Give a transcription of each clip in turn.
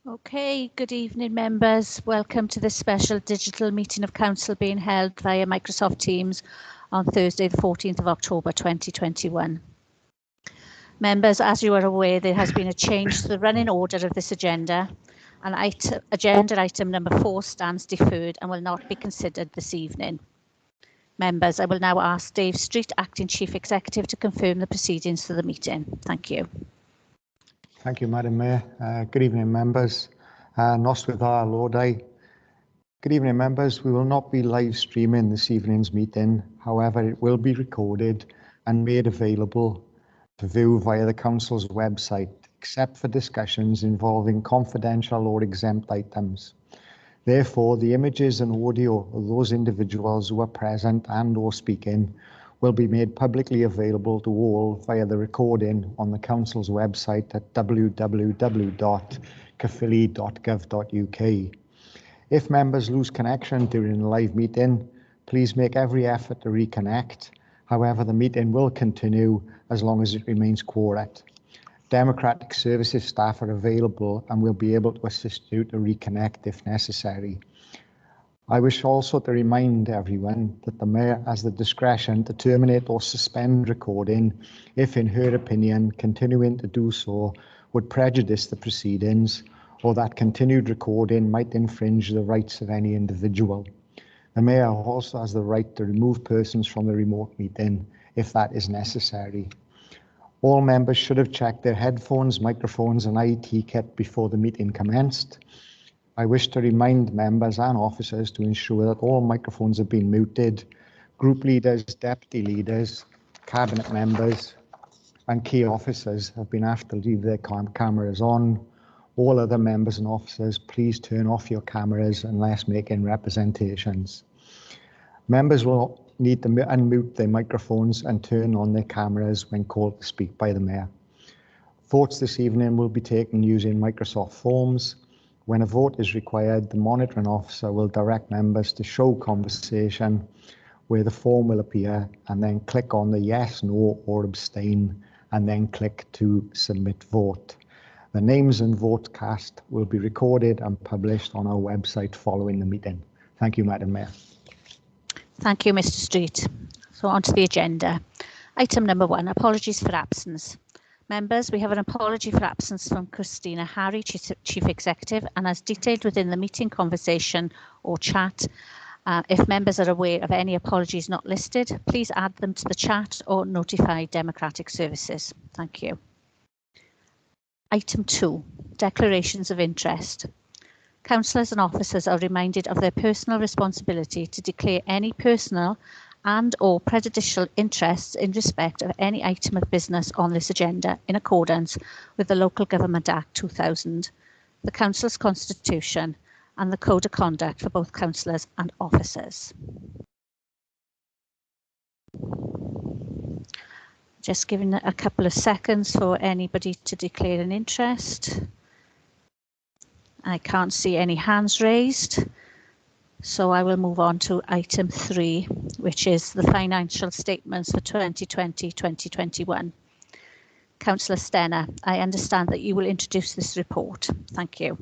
Okay, good evening members. Welcome to this special digital meeting of Council being held via Microsoft Teams on Thursday the 14th of October 2021. Members, as you are aware, there has been a change to the running order of this agenda, and agenda item number 4 stands deferred and will not be considered this evening. Members, I will now ask Dave Street, Acting Chief Executive, to confirm the proceedings for the meeting. Thank you. Thank you, Madam Mayor. Good evening, members. Nos with our Lord. Good evening, members. We will not be live streaming this evening's meeting. However, it will be recorded and made available to view via the Council's website, except for discussions involving confidential or exempt items. Therefore, the images and audio of those individuals who are present and or speaking will be made publicly available to all via the recording on the Council's website at www.caerphilly.gov.uk. If members lose connection during a live meeting, please make every effort to reconnect. However, the meeting will continue as long as it remains quorate. Democratic Services staff are available and will be able to assist you to reconnect if necessary. I wish also to remind everyone that the Mayor has the discretion to terminate or suspend recording if, in her opinion, continuing to do so would prejudice the proceedings or that continued recording might infringe the rights of any individual. The Mayor also has the right to remove persons from the remote meeting if that is necessary. All members should have checked their headphones, microphones and IT kit before the meeting commenced. I wish to remind members and officers to ensure that all microphones have been muted. Group leaders, deputy leaders, cabinet members and key officers have been asked to leave their cameras on. All other members and officers, please turn off your cameras unless making representations. Members will need to unmute their microphones and turn on their cameras when called to speak by the Mayor. Votes this evening will be taken using Microsoft Forms. When a vote is required, the monitoring officer will direct members to show conversation where the form will appear and then click on the yes, no or abstain and then click to submit vote. The names and votes cast will be recorded and published on our website following the meeting. Thank you, Madam Mayor. Thank you, Mr. Street. So on to the agenda. Item number 1, apologies for absence. Members, we have an apology for absence from Christina Harry, Chief Executive, and as detailed within the meeting conversation or chat. If members are aware of any apologies not listed, please add them to the chat or notify Democratic Services. Thank you. Item 2, declarations of interest. Councillors and officers are reminded of their personal responsibility to declare any personal and or prejudicial interests in respect of any item of business on this agenda in accordance with the Local Government Act 2000, the Council's Constitution and the Code of Conduct for both councillors and officers. Just giving a couple of seconds for anybody to declare an interest. I can't see any hands raised. So I will move on to item 3, which is the financial statements for 2020-2021. Councillor Stenner, I understand that you will introduce this report. Thank you.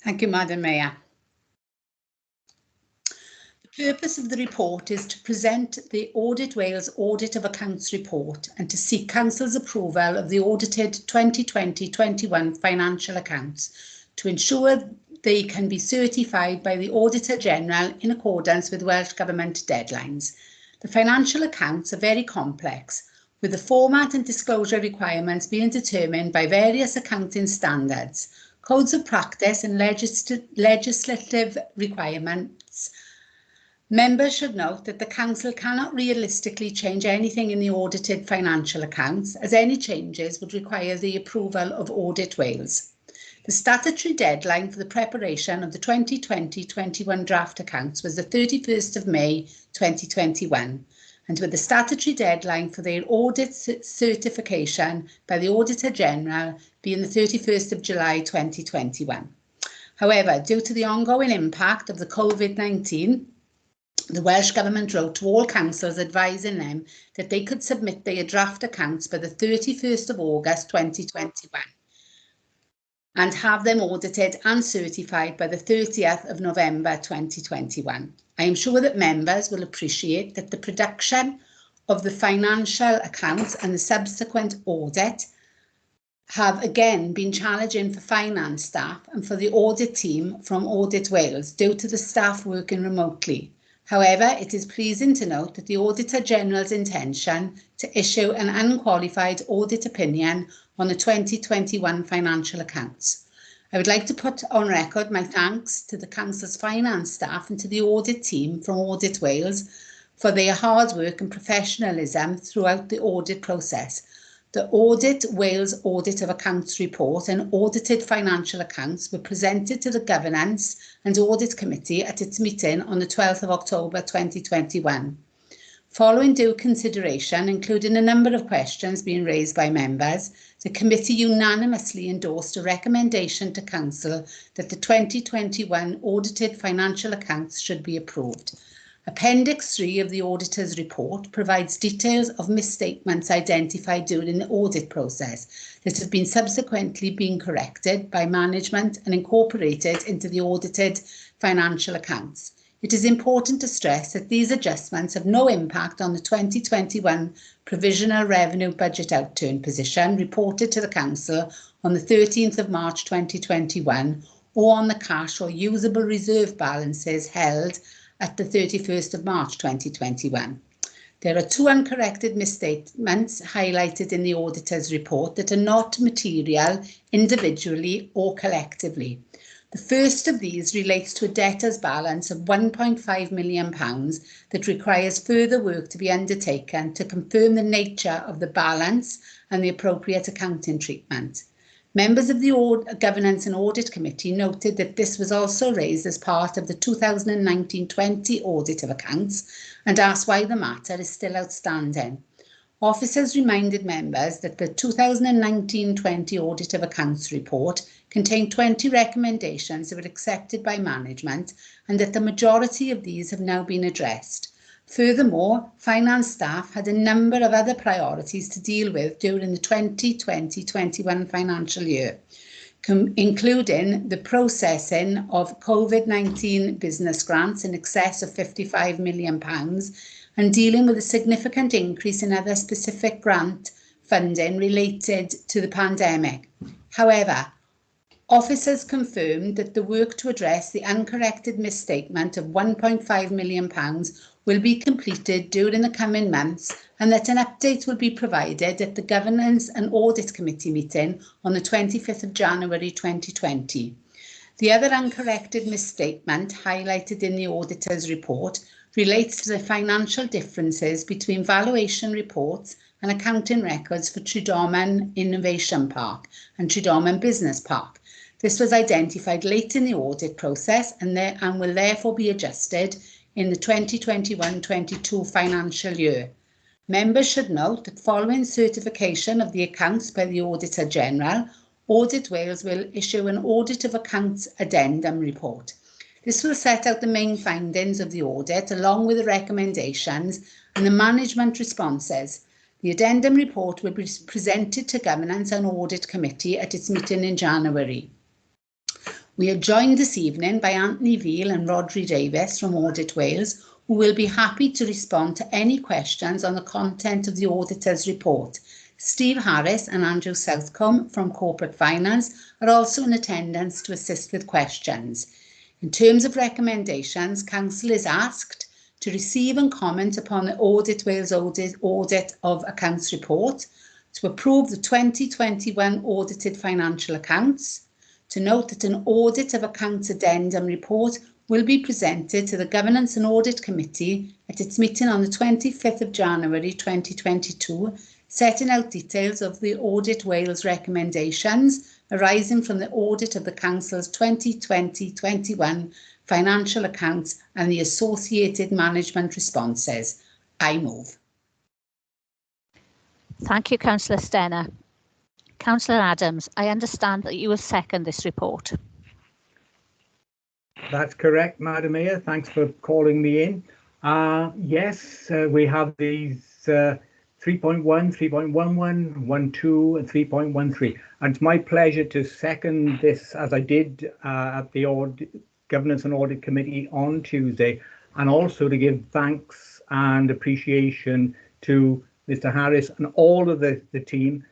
Thank you, Madam Mayor. The purpose of the report is to present the Audit Wales Audit of Accounts report and to seek Council's approval of the audited 2020-21 financial accounts to ensure they can be certified by the Auditor General in accordance with Welsh Government deadlines. The financial accounts are very complex, with the format and disclosure requirements being determined by various accounting standards, codes of practice and legislative requirements. Members should note that the Council cannot realistically change anything in the audited financial accounts, as any changes would require the approval of Audit Wales. The statutory deadline for the preparation of the 2020-21 draft accounts was the 31st of May 2021, and with the statutory deadline for their audit certification by the Auditor General being the 31st of July 2021. However, due to the ongoing impact of the COVID-19, the Welsh Government wrote to all councils advising them that they could submit their draft accounts by the 31st of August 2021. and have them audited and certified by the 30th of November 2021. I am sure that members will appreciate that the production of the financial accounts and the subsequent audit have again been challenging for finance staff and for the audit team from Audit Wales due to the staff working remotely. However, it is pleasing to note that the Auditor General's intention to issue an unqualified audit opinion on the 2021 financial accounts. I would like to put on record my thanks to the Council's finance staff and to the audit team from Audit Wales for their hard work and professionalism throughout the audit process. The Audit Wales Audit of Accounts report and audited financial accounts were presented to the Governance and Audit Committee at its meeting on the 12th of October 2021. Following due consideration, including a number of questions being raised by members, the committee unanimously endorsed a recommendation to Council that the 2021 audited financial accounts should be approved. Appendix 3 of the Auditor's report provides details of misstatements identified during the audit process that have been subsequently been corrected by management and incorporated into the audited financial accounts. It is important to stress that these adjustments have no impact on the 2021 provisional revenue budget outturn position reported to the Council on the 13th of March 2021 or on the cash or usable reserve balances held at the 31st of March 2021. There are two uncorrected misstatements highlighted in the Auditor's report that are not material individually or collectively. The first of these relates to a debtor's balance of £1.5 million that requires further work to be undertaken to confirm the nature of the balance and the appropriate accounting treatment. Members of the Governance and Audit Committee noted that this was also raised as part of the 2019-20 audit of accounts and asked why the matter is still outstanding. Officers reminded members that the 2019-20 audit of accounts report contained 20 recommendations that were accepted by management and that the majority of these have now been addressed. Furthermore, finance staff had a number of other priorities to deal with during the 2020-21 financial year, including the processing of COVID-19 business grants in excess of £55 million and dealing with a significant increase in other specific grant funding related to the pandemic. However, officers confirmed that the work to address the uncorrected misstatement of £1.5 million will be completed during the coming months and that an update will be provided at the Governance and Audit Committee meeting on the 25th of January 2020. The other uncorrected misstatement highlighted in the Auditor's report relates to the financial differences between valuation reports and accounting records for Tredommen Innovation Park and Tredommen Business Park. This was identified late in the audit process and will therefore be adjusted in the 2021-22 financial year. Members should note that following certification of the accounts by the Auditor General, Audit Wales will issue an Audit of Accounts Addendum report. This will set out the main findings of the audit along with the recommendations and the management responses. The addendum report will be presented to Governance and Audit Committee at its meeting in January. We are joined this evening by Anthony Veal and Rodri Davis from Audit Wales, who will be happy to respond to any questions on the content of the Auditor's report. Steve Harris and Andrew Southcombe from Corporate Finance are also in attendance to assist with questions. In terms of recommendations, Council is asked to receive and comment upon the Audit Wales Audit of Accounts report, to approve the 2021 audited financial accounts, to note that an Audit of Accounts Addendum report will be presented to the Governance and Audit Committee at its meeting on the 25th of January 2022, setting out details of the Audit Wales recommendations arising from the audit of the Council's 2020-21 financial accounts and the associated management responses. I move. Thank you, Councillor Stenner. Councillor Adams, I understand that you will second this report. That's correct, Madam Mayor. Thanks for calling me in. Yes, we have these 3.1, 3.11, 1.2 and 3.13. And it's my pleasure to second this as I did at the Governance and Audit Committee on Tuesday, and also to give thanks and appreciation to Mr. Harris and all of the team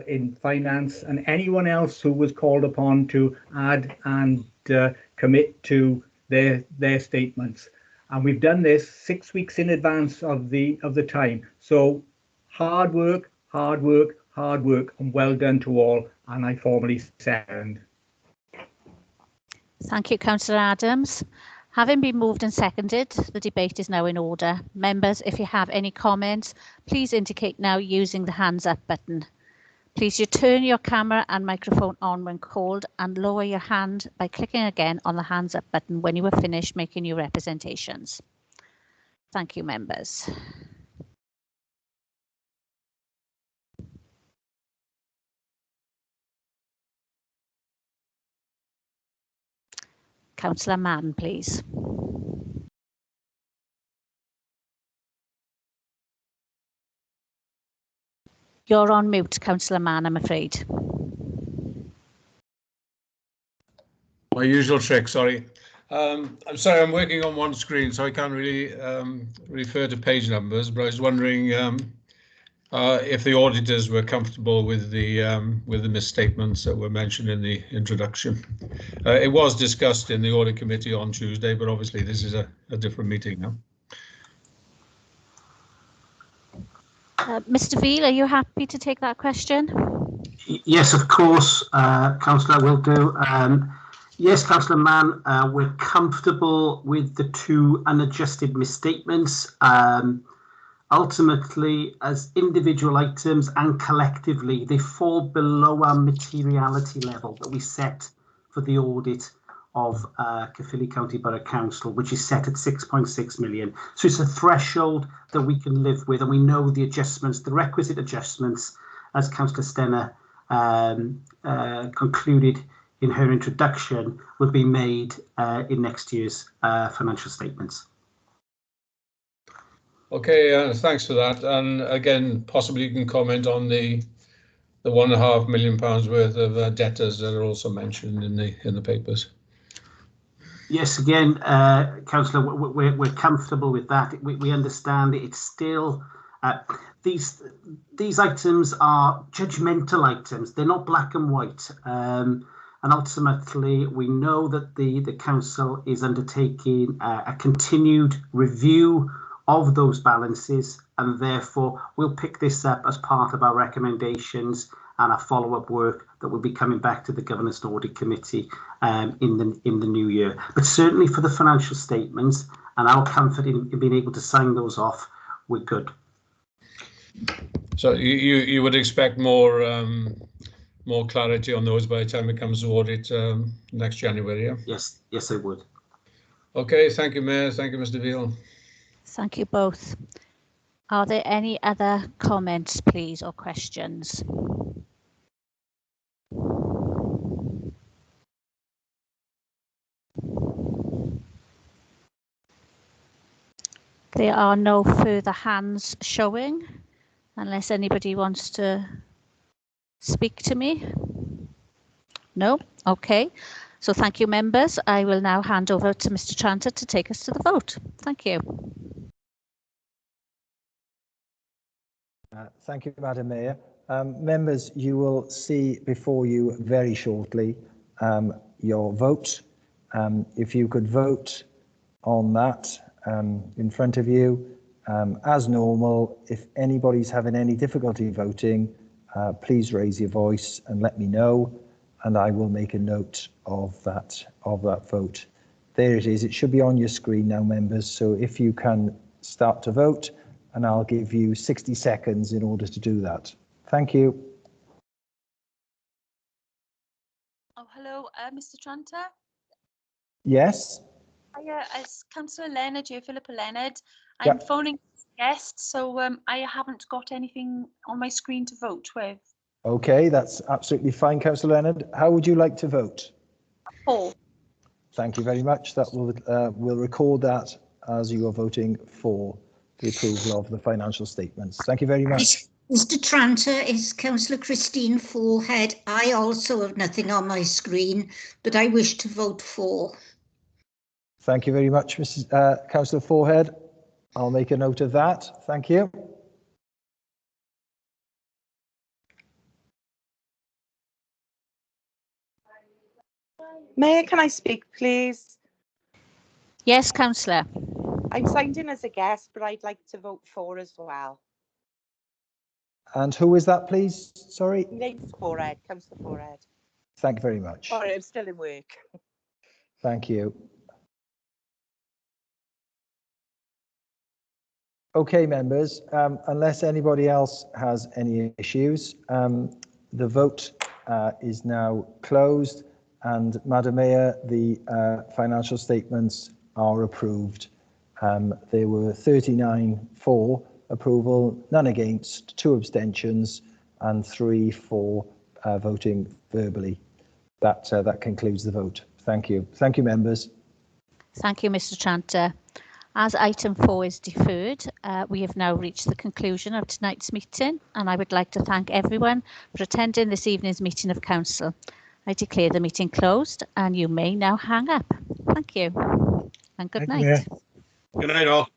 in finance and anyone else who was called upon to add and commit to their statements. And we've done this 6 weeks in advance of the time. So hard work, hard work, hard work, and well done to all. And I formally second. Thank you, Councillor Adams. Having been moved and seconded, the debate is now in order. Members, if you have any comments, please indicate now using the hands up button. Please turn your camera and microphone on when called and lower your hand by clicking again on the hands up button when you are finished making your representations. Thank you, members. Councillor Mann, please. You're on mute, Councillor Mann, I'm afraid. My usual trick, sorry. I'm sorry, I'm working on one screen, so I can't really refer to page numbers, but I was wondering if the auditors were comfortable with the misstatements that were mentioned in the introduction. It was discussed in the Audit Committee on Tuesday, but obviously this is a different meeting now. Mr. Veal, are you happy to take that question? Yes, of course, Councillor, I will do. Yes, Councillor Mann, we're comfortable with the two unadjusted misstatements. Ultimately, as individual items and collectively, they fall below our materiality level that we set for the audit of Caerphilly County Borough Council, which is set at 6.6 million. So it's a threshold that we can live with, and we know the adjustments, the requisite adjustments, as Councillor Stenner concluded in her introduction, will be made in next year's financial statements. Okay, thanks for that. And again, possibly you can comment on the £1.5 million worth of debtors that are also mentioned in the papers. Yes, again, Councillor, we're comfortable with that. We understand it's still these items are judgmental items. They're not black and white. And ultimately, we know that the council is undertaking a continued review of those balances, and therefore we'll pick this up as part of our recommendations and our follow-up work that will be coming back to the Governance and Audit Committee in the new year. But certainly for the financial statements and our comfort in being able to sign those off, we're good. So you would expect more clarity on those by the time it comes to audit next January, yeah? Yes, I would. Okay, thank you, Mayor. Thank you, Mr. Veal. Thank you both. Are there any other comments, please, or questions? There are no further hands showing, unless anybody wants to speak to me. No? Okay. So thank you, members. I will now hand over to Mr. Tranter to take us to the vote. Thank you. Thank you, Madam Mayor. Members, you will see before you very shortly your vote. If you could vote on that in front of you. As normal, if anybody's having any difficulty voting, please raise your voice and let me know, and I will make a note of that vote. There it is. It should be on your screen now, members. So if you can start to vote, and I'll give you 60 seconds in order to do that. Thank you. Oh, hello, Mr. Tranter. Yes. Hiya, it's Councillor Leonard here, Philippa Leonard. I'm phoning as a guest, so I haven't got anything on my screen to vote with. Okay, that's absolutely fine, Councillor Leonard. How would you like to vote? For. Thank you very much. That will we'll record that as you are voting for. the approval of the financial statements. Thank you very much. Mr. Tranter, is Councillor Christine Forehead. I also have nothing on my screen, but I wish to vote for. Thank you very much, Councillor Forehead. I'll make a note of that. Thank you. Mayor, can I speak, please? Yes, Councillor. I'm signed in as a guest, but I'd like to vote for as well. And who is that, please? Sorry. Name's Forehead, Councillor Forehead. Thank you very much. Sorry, I'm still in work. Thank you. Okay, members, unless anybody else has any issues, the vote is now closed, and Madam Mayor, the financial statements are approved. There were 39 for approval, none against, 2 abstentions, and 3 for voting verbally. That concludes the vote. Thank you. Thank you, members. Thank you, Mr. Tranter. As item 4 is deferred, we have now reached the conclusion of tonight's meeting, and I would like to thank everyone for attending this evening's meeting of Council. I declare the meeting closed, and you may now hang up. Thank you, and good night. Good night, all.